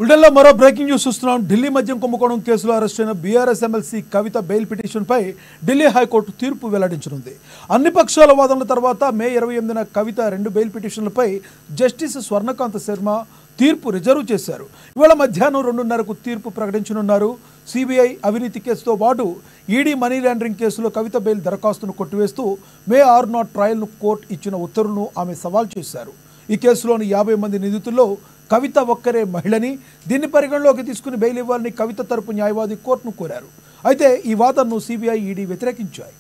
బ్రిటన్లో మరో breaking news చూస్తున్నాం. ఢిల్లీ మద్యం కుంభకోణం కేసులో అరెస్ట్ అయిన బీఆర్ఎస్ ఎమ్మెల్సీ కవిత బెయిల్ పిటిషన్పై ఢిల్లీ హైకోర్టు తీర్పు వెల్లడించనుంది. అన్ని పక్షాల వాదనల తర్వాత మే 28న కవిత 2 బెయిల్ పిటిషన్లపై జస్టిస్ స్వర్ణకాంత్ శర్మ తీర్పు రిజర్వ్ చేశారు. ఇవాళ మధ్యాహ్నం 2:30కు తీర్పు ప్రకటించనున్నారు. సిబిఐ అవినీతి కేసుతో పాటు ఈడీ మనీ లాండరింగ్ కేసులో కవిత బెయిల్ దరఖాస్తును కొట్టివేస్తూ మే 6న ట్రయల్ను కోర్టు ఇచ్చిన ఉత్తర్వులను ఆమె సవాల్ చేశారు. ఈ కేసులోని 50 మంది నిందితుల్లో కవిత ఒక్కరే మహిళని, దీన్ని పరిగణలోకి తీసుకుని బెయిల్ ఇవ్వాలని కవిత తరపు న్యాయవాది కోర్టును కోరారు. అయితే ఈ వాదనను సిబిఐ, ఈడీ వ్యతిరేకించాయి.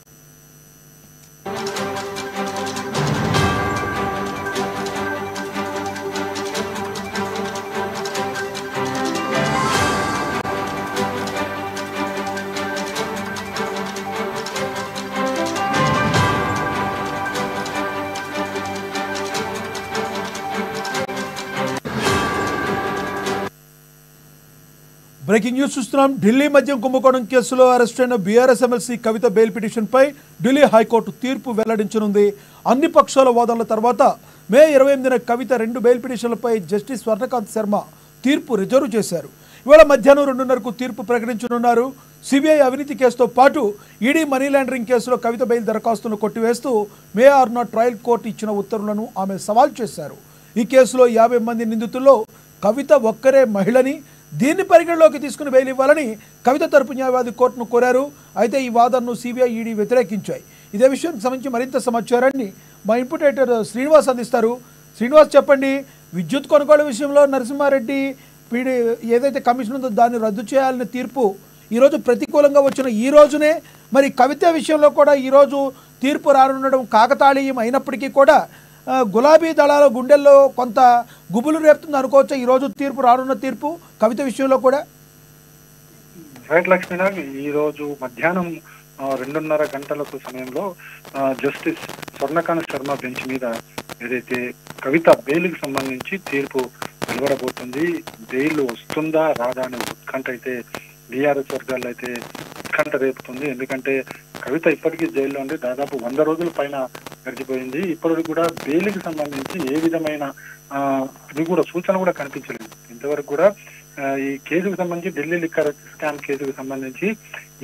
బ్రేకింగ్ న్యూస్ చూస్తున్నాం. ఢిల్లీ మద్యం కుంభకోణం కేసులో అరెస్ట్ అయిన బీఆర్ఎస్ ఎమ్మెల్సీ కవిత బెయిల్ పిటిషన్పై ఢిల్లీ హైకోర్టు తీర్పు వెల్లడించనుంది. అన్ని పక్షాల వాదనల తర్వాత మే 28న కవిత 2 బెయిల్ పిటిషన్లపై జస్టిస్ స్వర్ణకాంత్ శర్మ తీర్పు రిజర్వ్ చేశారు. ఇవాళ మధ్యాహ్నం 2:30కు తీర్పు ప్రకటించనున్నారు. సిబిఐ అవినీతి కేసుతో పాటు ఈడీ మనీ లాండరింగ్ కేసులో కవిత బెయిల్ దరఖాస్తును కొట్టివేస్తూ మే 6న ట్రయల్ కోర్టు ఇచ్చిన ఉత్తర్వులను ఆమె సవాల్ చేశారు. ఈ కేసులో 50 మంది నిందితుల్లో కవిత ఒక్కరే మహిళని, దీన్ని పరిగణలోకి తీసుకుని బెయిల్ ఇవ్వాలని కవిత తరపు న్యాయవాది కోర్టును కోరారు. అయితే ఈ వాదనను సిబిఐ, ఈడీ వ్యతిరేకించాయి. ఇదే విషయానికి సంబంధించి మరింత సమాచారాన్ని మా ఇన్పుట్ ఎడిటర్ శ్రీనివాస్ అందిస్తారు. శ్రీనివాస్, చెప్పండి. విద్యుత్ కొనుగోలు విషయంలో నరసింహారెడ్డి ఏదైతే కమిషన్ ఉందో దాన్ని రద్దు చేయాలనే తీర్పు ఈరోజు ప్రతికూలంగా వచ్చిన ఈ రోజునే మరి కవిత విషయంలో కూడా ఈరోజు తీర్పు రానుండడం కాకతాళీయం అయినప్పటికీ కూడా గులాబీ దళాల గుండెల్లో కొంత గుబులు రేపుతుంది అనుకోవచ్చు ఈరోజు తీర్పు, రానున్న తీర్పు కవిత విషయంలో కూడా. రైట్ లక్ష్మీనాథ్, ఈ రోజు మధ్యాహ్నం 2:30 గంటలకు సమయంలో జస్టిస్ స్వర్ణకాంత్ శర్మ బెంచ్ మీద ఏదైతే కవిత బెయిల్కి సంబంధించి తీర్పు వెలువడబోతుంది. బెయిల్ వస్తుందా రాదా అనే ఉత్కంఠ అయితే బీఆర్ఎస్ వర్గాల్లో అయితే ఉత్కంఠ రేపుతుంది. ఎందుకంటే కవిత ఇప్పటికీ జైల్లో ఉండి దాదాపు 100 రోజుల పైన గడిచిపోయింది. ఇప్పటికి కూడా బెయిల్కి సంబంధించి ఏ విధమైన ఇది కూడా సూచన కూడా కనిపించలేదు. ఇంతవరకు కూడా ఈ కేసుకు సంబంధించి ఢిల్లీ లిక్కర్ స్కామ్ కేసుకు సంబంధించి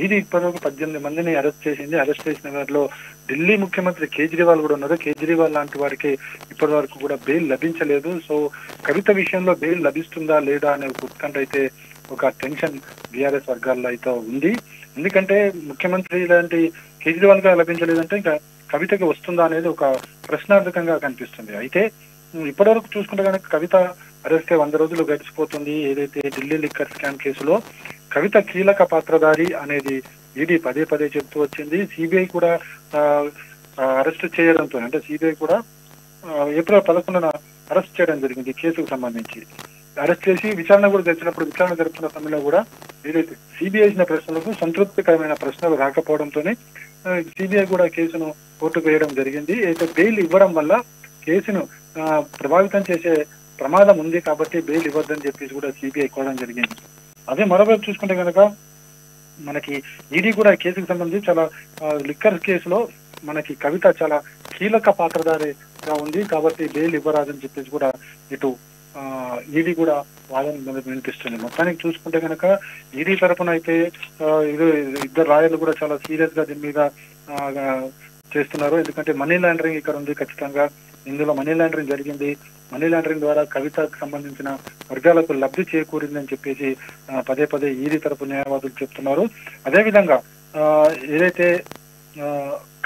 ఇది ఇప్పటివరకు 18 మందిని అరెస్ట్ చేసింది. అరెస్ట్ చేసిన వారిలో ఢిల్లీ ముఖ్యమంత్రి కేజ్రీవాల్ కూడా ఉన్నారు. కేజ్రీవాల్ లాంటి వారికి ఇప్పటి వరకు కూడా బెయిల్ లభించలేదు. సో కవిత విషయంలో బెయిల్ లభిస్తుందా లేదా అనే ఉత్కంఠ అయితే ఒక టెన్షన్ బీఆర్ఎస్ వర్గాల్లో అయితే ఉంది. ఎందుకంటే ముఖ్యమంత్రి లాంటి కేజ్రీవాల్ గా లభించలేదంటే ఇంకా కవితకి వస్తుందా అనేది ఒక ప్రశ్నార్థకంగా కనిపిస్తుంది. అయితే ఇప్పటివరకు చూసుకుంటే కనుక కవిత అరెస్ట్ 100 రోజులు గడిచిపోతుంది. ఏదైతే ఢిల్లీ లిక్కర్ స్కామ్ కేసులో కవిత కీలక పాత్రధారి అనేది ఈడీ పదే పదే చెప్తూ వచ్చింది. సిబిఐ కూడా అరెస్ట్ చేయడంతో, అంటే సిబిఐ కూడా ఏప్రిల్ 11న అరెస్ట్ చేయడం జరిగింది. కేసుకు సంబంధించి అరెస్ట్ చేసి విచారణ కూడా జరిపినప్పుడు విచారణ జరుపుతున్న సమయంలో కూడా ఏదైతే సిబిఐ ఇచ్చిన ప్రశ్నలకు సంతృప్తికరమైన ప్రశ్నలు రాకపోవడంతోనే సిబిఐ కూడా కేసును కోర్టుకు వేయడం జరిగింది. అయితే బెయిల్ ఇవ్వడం వల్ల కేసును ప్రభావితం చేసే ప్రమాదం ఉంది కాబట్టి బెయిల్ ఇవ్వద్దని చెప్పేసి కూడా సిబిఐ కోరడం జరిగింది. అదే మరోవైపు చూసుకుంటే కనుక మనకి ఈడీ కూడా కేసుకు సంబంధించి చాలా లిక్కర్ కేసులో మనకి కవిత చాలా కీలక పాత్రధారిగా ఉంది కాబట్టి బెయిల్ ఇవ్వరాదని చెప్పేసి కూడా ఇటు ఈడీ కూడా వాదన వినిపిస్తుంది. మొత్తానికి చూసుకుంటే కనుక ఈడీ తరఫున అయితే ఇద్దరు లాయర్లు కూడా చాలా సీరియస్ గా దీని మీద చేస్తున్నారు. ఎందుకంటే మనీ లాండరింగ్ ఇక్కడ ఉంది, ఖచ్చితంగా ఇందులో మనీ లాండరింగ్ జరిగింది. మనీ లాండరింగ్ ద్వారా కవితకు సంబంధించిన వర్గాలకు లబ్ధి చేకూరిందని చెప్పేసి పదే పదే ఈడీ తరపు న్యాయవాదులు చెప్తున్నారు. అదేవిధంగా ఏదైతే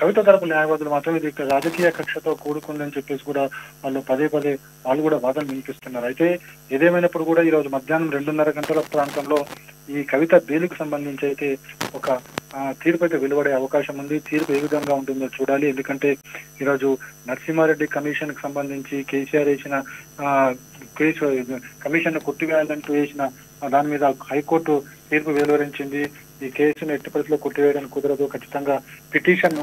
కవిత తరపు న్యాయవాదులు మాత్రం ఇది రాజకీయ కక్షతో కూడుకుందని చెప్పేసి కూడా వాళ్ళు పదే పదే వాళ్ళు కూడా వాదన వినిపిస్తున్నారు. అయితే ఏదేమైనప్పుడు కూడా ఈ రోజు మధ్యాహ్నం 2:30 గంటల ప్రాంతంలో ఈ కవిత బెయిల్కు సంబంధించి అయితే ఒక తీర్పు అయితే వెలువడే అవకాశం ఉంది. తీర్పు ఏ విధంగా ఉంటుందో చూడాలి. ఎందుకంటే ఈరోజు నరసింహారెడ్డి కమిషన్ కు సంబంధించి కేసీఆర్ వేసిన కేసు కమిషన్ కొట్టివేయాలంటూ వేసిన దాని మీద హైకోర్టు తీర్పు వెలువరించింది. ఈ కేసును ఎట్టి పరిస్థితిలో కొట్టివేయడానికి కుదరదు, ఖచ్చితంగా పిటిషన్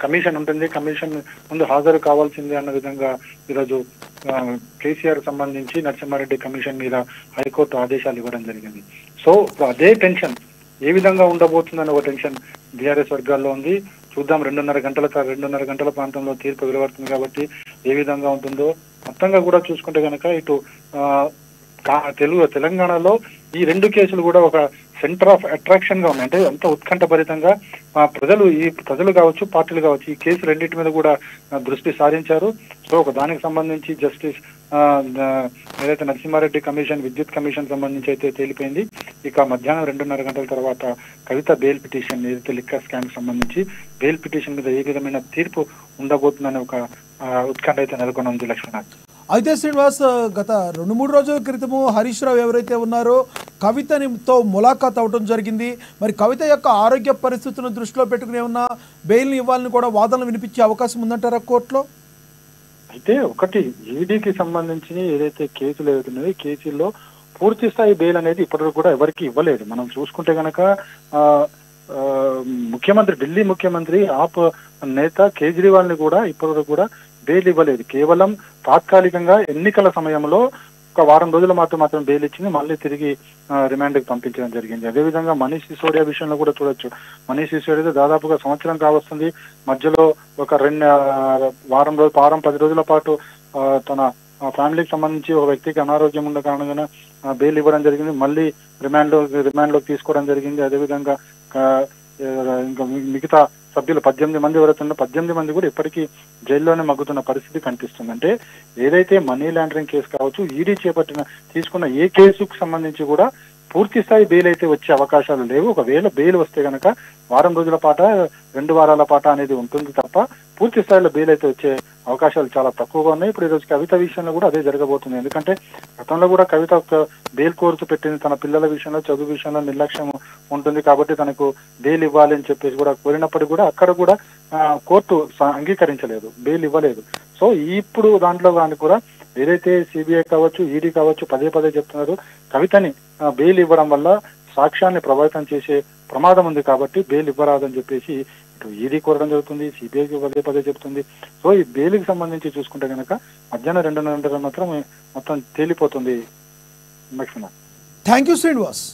కమిషన్ ఉంటుంది, కమిషన్ ముందు హాజరు కావాల్సిందే అన్న విధంగా ఈరోజు కేసీఆర్ సంబంధించి నరసింహారెడ్డి కమిషన్ మీద హైకోర్టు ఆదేశాలు ఇవ్వడం జరిగింది. సో అదే టెన్షన్ ఏ విధంగా ఉండబోతుందన్న ఒక టెన్షన్ బీఆర్ఎస్ వర్గాల్లో ఉంది. చూద్దాం, 2:30 గంటల ప్రాంతంలో తీర్పు వెలువడుతుంది కాబట్టి ఏ విధంగా ఉంటుందో. మొత్తంగా కూడా చూసుకుంటే కనుక ఇటు తెలంగాణలో ఈ రెండు కేసులు కూడా ఒక సెంటర్ ఆఫ్ అట్రాక్షన్ గా ఉన్నాయి. అంటే అంత ఉత్కంఠభరితంగా ప్రజలు కావచ్చు, పార్టీలు కావచ్చు, ఈ కేసు రెండింటి మీద కూడా దృష్టి సారించారు. సో ఒక దానికి సంబంధించి జస్టిస్ ఏదైతే నరసింహారెడ్డి కమిషన్, విద్యుత్ కమిషన్ సంబంధించి అయితే తేలిపోయింది. ఇక మధ్యాహ్నం 2:30 గంటల తర్వాత కవిత బెయిల్ పిటిషన్, ఏదైతే లిక్కర్ స్కామ్ సంబంధించి బెయిల్ పిటిషన్ మీద ఏ విధమైన తీర్పు ఉండబోతుందనే ఒక ఉత్కంఠ అయితే నెలకొని ఉంది లక్ష్మీనాథ్. అయితే శ్రీనివాస్, గత 2-3 రోజుల క్రితము హరీష్ రావు ఎవరైతే ఉన్నారో కవితతో ములాఖాత్ అవడం జరిగింది. మరి కవిత యొక్క ఆరోగ్య పరిస్థితులను దృష్టిలో పెట్టుకుని ఏమన్నా బెయిల్ని ఇవ్వాలని కూడా వాదనలు వినిపించే అవకాశం ఉందంటారా కోర్టులో? అయితే ఒకటి, ఈడీకి సంబంధించి ఏదైతే కేసులు ఏవైతున్నాయో ఈ కేసుల్లో పూర్తి స్థాయి బెయిల్ అనేది ఇప్పటివరకు కూడా ఎవరికి ఇవ్వలేదు. మనం చూసుకుంటే గనక ఢిల్లీ ముఖ్యమంత్రి ఆప్ నేత కేజ్రీవాల్ ని కూడా ఇప్పటివరకు కూడా బెయిల్ ఇవ్వలేదు. కేవలం తాత్కాలికంగా ఎన్నికల సమయంలో ఒక వారం రోజుల మాత్రం బెయిల్ ఇచ్చింది, మళ్ళీ తిరిగి రిమాండ్ కి పంపించడం జరిగింది. అదేవిధంగా మనీష్ సిసోడియా విషయంలో కూడా చూడొచ్చు. మనీష్ సిసోడియా దాదాపుగా సంవత్సరం కావస్తుంది. మధ్యలో ఒక వారం 10 రోజుల పాటు తన ఫ్యామిలీకి సంబంధించి ఒక వ్యక్తికి అనారోగ్యం ఉన్న కారణంగా బెయిల్ ఇవ్వడం జరిగింది, మళ్ళీ రిమాండ్ లోకి తీసుకోవడం జరిగింది. అదేవిధంగా ఇంకా మిగతా సభ్యులు 18 మంది ఎవరైతే ఉన్నారో 18 మంది కూడా ఇప్పటికీ జైల్లోనే మగ్గుతున్న పరిస్థితి కనిపిస్తుంది. అంటే ఏదైతే మనీ లాండరింగ్ కేసు కావచ్చు, ఈడీ తీసుకున్న ఏ కేసుకు సంబంధించి కూడా పూర్తి స్థాయి బెయిల్ అయితే వచ్చే అవకాశాలు లేవు. ఒకవేళ బెయిల్ వస్తే గనక వారం రోజుల పాట 2 వారాల పాట అనేది ఉంటుంది తప్ప పూర్తి స్థాయిలో బెయిల్ అయితే వచ్చే అవకాశాలు చాలా తక్కువగా ఉన్నాయి. ఇప్పుడు ఈరోజు కవిత విషయంలో కూడా అదే జరగబోతుంది. ఎందుకంటే గతంలో కూడా కవిత బెయిల్ కోరుతూ పెట్టింది, తన పిల్లల విషయంలో, చదువు విషయంలో నిర్లక్ష్యం ఉంటుంది కాబట్టి తనకు బెయిల్ ఇవ్వాలి అని చెప్పేసి కూడా కోరినప్పటికీ కూడా అక్కడ కూడా కోర్టు అంగీకరించలేదు, బెయిల్ ఇవ్వలేదు. సో ఇప్పుడు దాంట్లో కానీ కూడా ఏదైతే సిబిఐ కావచ్చు, ఈడీ కావచ్చు పదే చెప్తున్నారు, కవితని బెయిల్ ఇవ్వడం వల్ల సాక్ష్యాన్ని ప్రభావితం చేసే ప్రమాదం ఉంది కాబట్టి బెయిల్ ఇవ్వరాదని చెప్పేసి ఇటు ఈడీ కోరడం జరుగుతుంది, సిబిఐకి పదే చెప్తుంది. సో ఈ బెయిల్కి సంబంధించి చూసుకుంటే కనుక మధ్యాహ్నం 2:30 మాత్రం మొత్తం తేలిపోతుంది. Thank you Srinivas.